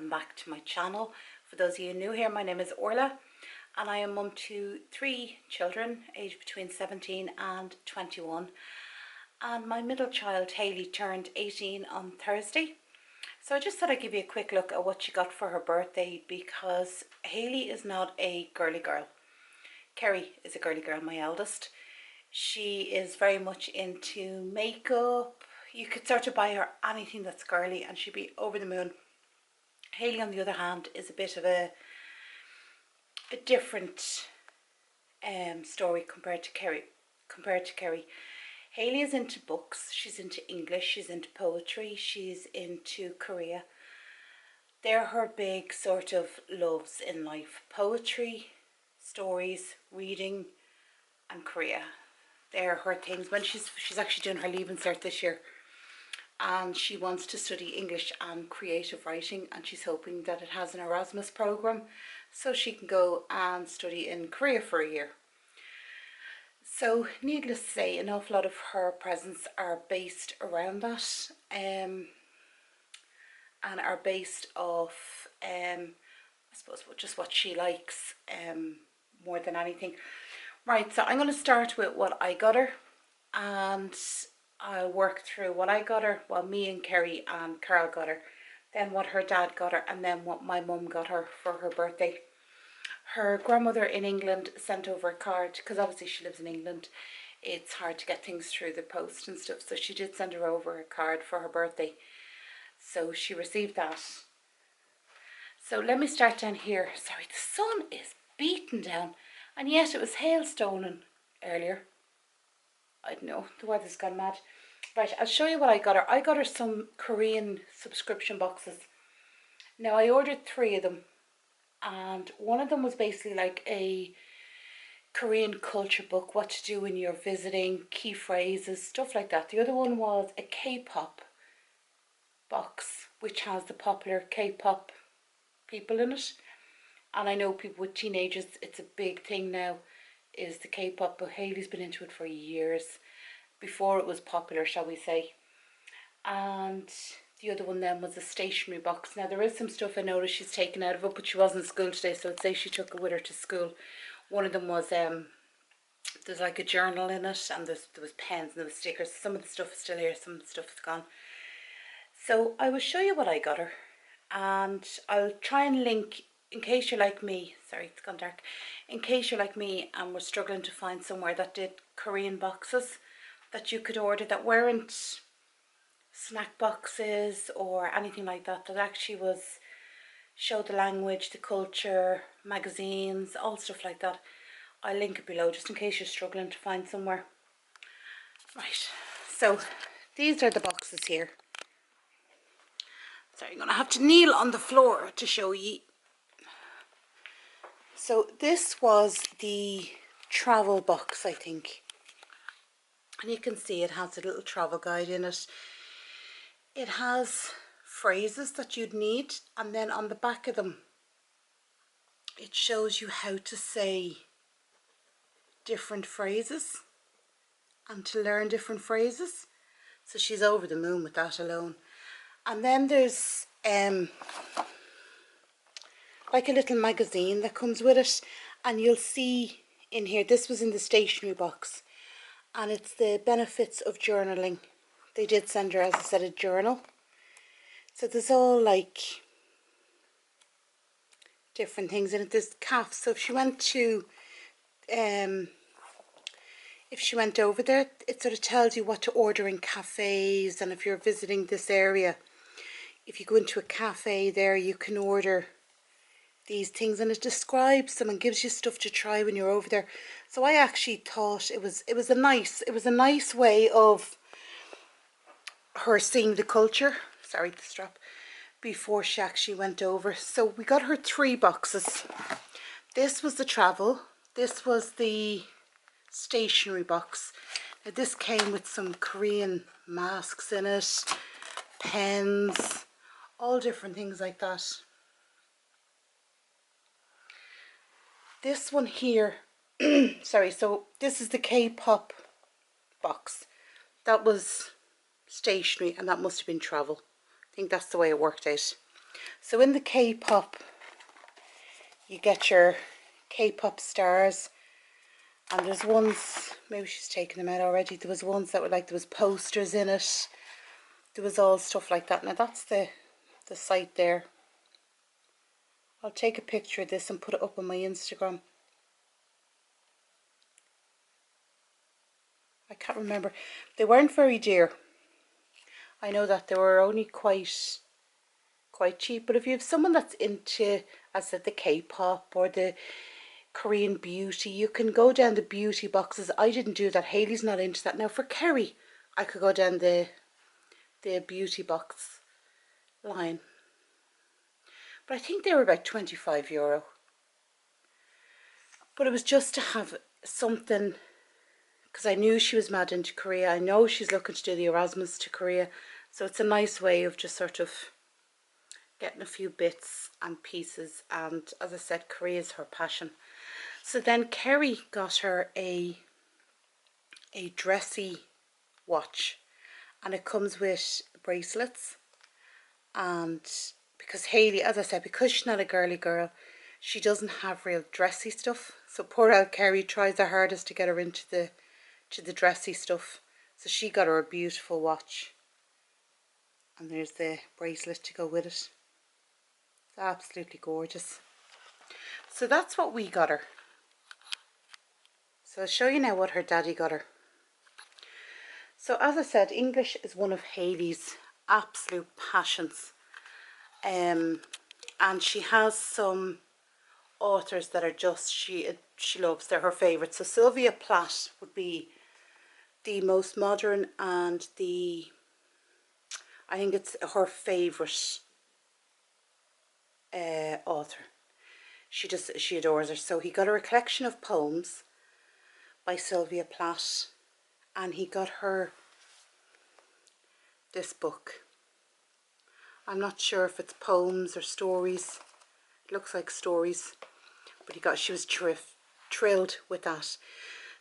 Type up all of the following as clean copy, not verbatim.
welcome back to my channel. For those of you new here, my name is Orla and I am mum to 3 children aged between 17 and 21, and my middle child Hayley turned 18 on Thursday. So I just thought I'd give you a quick look at what she got for her birthday, because Hayley is not a girly girl. Kerry is a girly girl, my eldest. She is very much into makeup. You could sort of buy her anything that's girly and she'd be over the moon. Hayley, on the other hand, is a bit of a different story compared to Kerry. Hayley is into books, she's into English, she's into poetry, she's into Korea. They're her big sort of loves in life: poetry, stories, reading, and Korea. They're her things. When she's actually doing her Leaving Cert this year, and she wants to study English and creative writing, and she's hoping that it has an Erasmus program so she can go and study in Korea for a year. So needless to say, an awful lot of her presents are based around that, and are based off I suppose just what she likes more than anything. Right, so I'm going to start with what I got her, and I'll work through what I got her, what me and Kerry and Carl got her, then what her dad got her, and then what my mum got her for her birthday. Her grandmother in England sent over a card, because obviously she lives in England. It's hard to get things through the post and stuff, so she did send her over a card for her birthday. So she received that. So let me start down here. Sorry, the sun is beating down, and yet it was hailstoning earlier. I don't know, the weather's gone mad. Right, I'll show you what I got her. I got her some Korean subscription boxes. Now, I ordered 3 of them, and one of them was basically like a Korean culture book, what to do when you're visiting, key phrases, stuff like that. The other one was a K-pop box, which has the popular K-pop people in it. And I know people with teenagers, it's a big thing now, is the K-pop, but Hayley's been into it for years, before it was popular, shall we say. And the other one then was a stationery box. Now there is some stuff I noticed she's taken out of it, but she wasn't in school today, so I'd say she took it with her to school. One of them was there's like a journal in it, and there was pens and there was stickers. Some of the stuff is still here, some of the stuff is gone. So I will show you what I got her, and I'll try and link, in case you're like me, sorry it's gone dark, in case you're like me and we're struggling to find somewhere that did Korean boxes that you could order that weren't snack boxes or anything like that, that actually was show the language, the culture, magazines, all stuff like that. I'll link it below just in case you're struggling to find somewhere. Right, so these are the boxes here. Sorry, I'm going to have to kneel on the floor to show you. So this was the travel box, I think. And you can see it has a little travel guide in it. It has phrases that you'd need, and then on the back of them it shows you how to say different phrases and to learn different phrases. So she's over the moon with that alone. And then there's like a little magazine that comes with it, and you'll see in here, this was in the stationery box, and it's the benefits of journaling. They did send her, as I said, a journal. So there's all like different things in it. There's cafes, so if she went over there, it sort of tells you what to order in cafes, and if you're visiting this area, if you go into a cafe there, you can order these things, and it describes them and gives you stuff to try when you're over there. So I actually thought it was a nice way of her seeing the culture, sorry the strap, before she actually went over. So we got her 3 boxes. This was the travel, this was the stationery box. Now this came with some Korean masks in it, pens, all different things like that. This one here, sorry, so this is the K-pop box. That was stationery, and that must have been travel. I think that's the way it worked out. So in the K-pop, you get your K-pop stars, and there's ones, maybe she's taken them out already, there was ones that were like, there was posters in it, there was all stuff like that. Now that's the site there. I'll take a picture of this and put it up on my Instagram. I can't remember. They weren't very dear. I know that they were only quite cheap, but if you have someone that's into, as I said, the K-pop or the Korean beauty, you can go down the beauty boxes. I didn't do that. Hayley's not into that. Now for Kerry, I could go down the beauty box line, but I think they were about €25. But it was just to have something, because I knew she was mad into Korea. I know she's looking to do the Erasmus to Korea, so it's a nice way of just sort of getting a few bits and pieces. And as I said, Korea is her passion. So then Kerry got her a dressy watch, and it comes with bracelets. And because Hayley, as I said, because she's not a girly girl, she doesn't have real dressy stuff. So poor old Kerry tries her hardest to get her into the dressy stuff. So she got her a beautiful watch, and there's the bracelet to go with it. It's absolutely gorgeous. So that's what we got her. So I'll show you now what her daddy got her. So as I said, English is one of Hayley's absolute passions. And she has some authors that are just, she loves, they're her favourites. So Sylvia Plath would be the most modern, and I think it's her favourite author. She adores her. So he got her a collection of poems by Sylvia Plath, and he got her this book. I'm not sure if it's poems or stories. It looks like stories, but she was thrilled with that.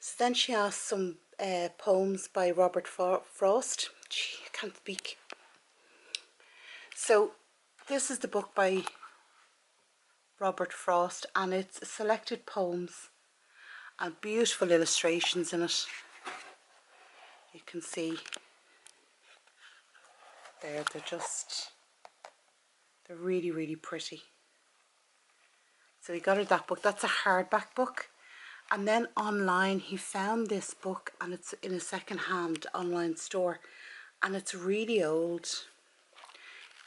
So then she asked some poems by Robert Frost. Gee, I can't speak. So this is the book by Robert Frost, and it's selected poems and beautiful illustrations in it. You can see there, they're really, really pretty. So he got her that book. That's a hardback book. And then online he found this book, and it's in a second-hand online store, and it's really old,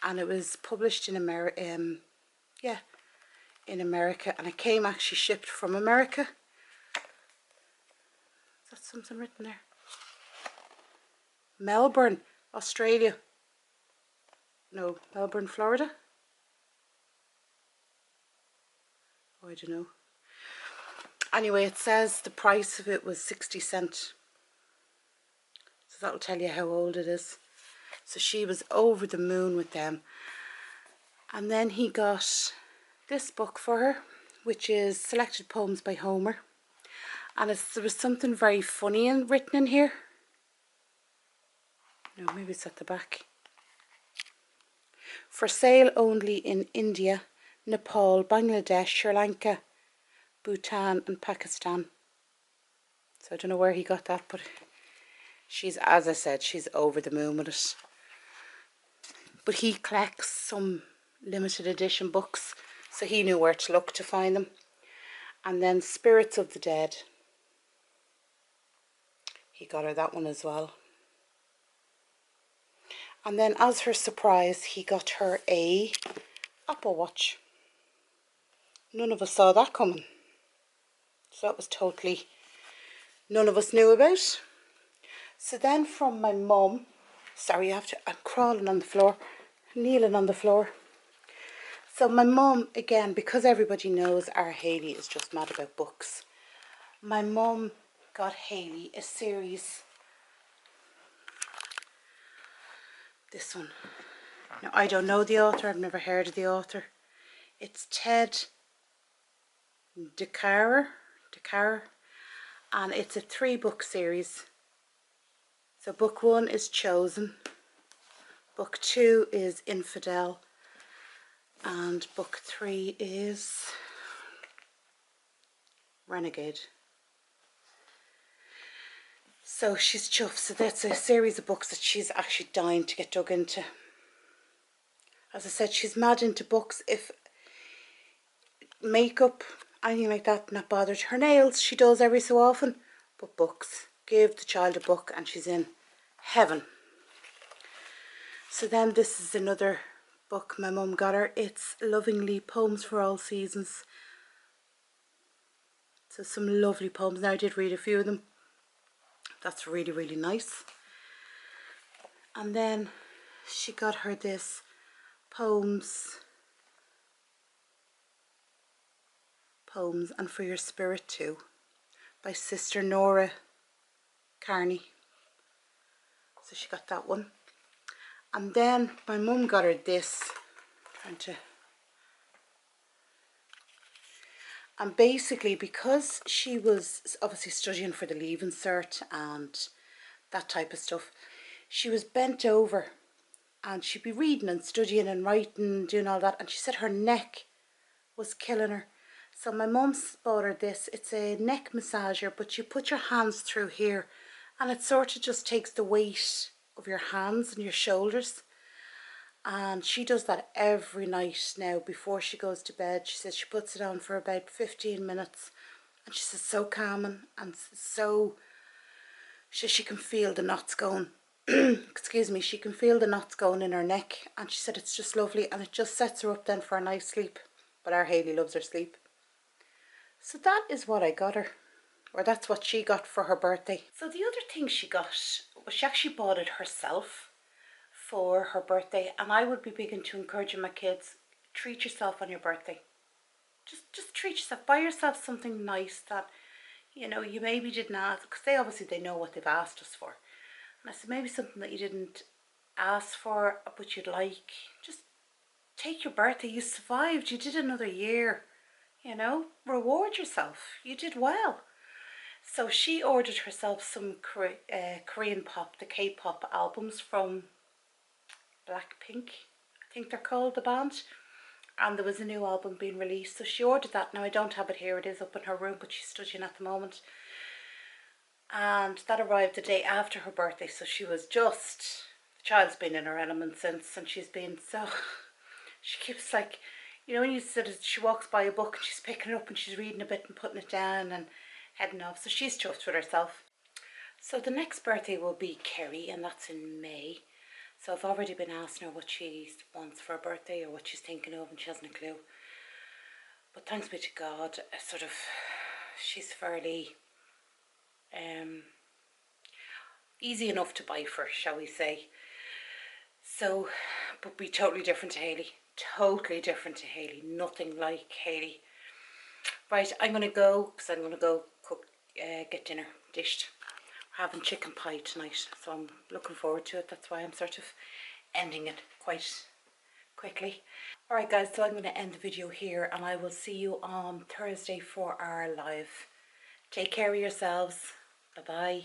and it was published in America. In America, and it came actually shipped from America. Is that something written there? Melbourne, Australia. No, Melbourne, Florida. Oh, I don't know. Anyway, it says the price of it was 60 cents. So that'll tell you how old it is. So she was over the moon with them. And then he got this book for her, which is Selected Poems by Homer. And there was something very funny written in here. No, maybe it's at the back. For sale only in India, Nepal, Bangladesh, Sri Lanka, Bhutan and Pakistan. So I don't know where he got that, but she's, as I said, she's over the moon with it. But he collects some limited edition books, so he knew where to look to find them. And then Spirits of the Dead. He got her that one as well. And then as her surprise, he got her a Apple Watch. None of us saw that coming. So that was totally, none of us knew about. So then from my mum, sorry, I'm crawling on the floor, kneeling on the floor. So my mum, again, because everybody knows our Hayley is just mad about books, my mum got Hayley a series. This one. Now, I don't know the author. I've never heard of the author. It's Ted DeCarr, and it's a 3-book series. So book 1 is Chosen. Book 2 is Infidel. And book 3 is Renegade. So she's chuffed. So that's a series of books that she's actually dying to get dug into. As I said, she's mad into books. If makeup, anything like that, not bothered. Her nails, she does every so often. But books. Give the child a book and she's in heaven. So then this is another book my mum got her. It's Lovingly Poems for All Seasons. So some lovely poems. Now I did read a few of them. That's really, really nice. And then she got her this Poems and For Your Spirit Too by Sister Nora Carney. So she got that one. And then my mum got her this. And basically, because she was obviously studying for the Leaving Cert and that type of stuff, she was bent over and she'd be reading and studying and writing, doing all that, and she said her neck was killing her. So my mum's bought her this. It's a neck massager, but you put your hands through here and it sort of just takes the weight of your hands and your shoulders. And she does that every night now before she goes to bed. She says she puts it on for about 15 minutes and she says so calming, and so she can feel the knots going. Excuse me, she can feel the knots going in her neck, and she said it's just lovely and it just sets her up then for a nice sleep. But our Hayley loves her sleep. So that is what I got her, or that's what she got for her birthday. So the other thing she got was she actually bought it herself for her birthday, and I would be big into encouraging my kids, treat yourself on your birthday. Just treat yourself. Buy yourself something nice that, you know, you maybe didn't ask, because they know what they've asked us for. And I said maybe something that you didn't ask for but you'd like. Just take your birthday. You survived. You did another year. You know, reward yourself. You did well. So she ordered herself some Korean pop, the K-pop albums from Blackpink, I think they're called, the band. And there was a new album being released, so she ordered that. Now I don't have it here, it is up in her room, but she's studying at the moment. And that arrived the day after her birthday, so she was just, the child's been in her element since, and she's been so, she keeps like, you know, when you said she walks by a book and she's picking it up and she's reading a bit and putting it down and heading off, so she's chuffed with herself. So the next birthday will be Kerry, and that's in May. So I've already been asking her what she wants for her birthday or what she's thinking of, and she hasn't a clue. But thanks be to God, she's fairly easy enough to buy for, shall we say. So, but be totally different to Hayley. Totally different to Hayley. Nothing like Hayley. Right, I'm going to go, because I'm going to go cook, get dinner dished. We're having chicken pie tonight, so I'm looking forward to it. That's why I'm sort of ending it quite quickly. Alright guys, so I'm going to end the video here, and I will see you on Thursday for our live. Take care of yourselves. Bye bye.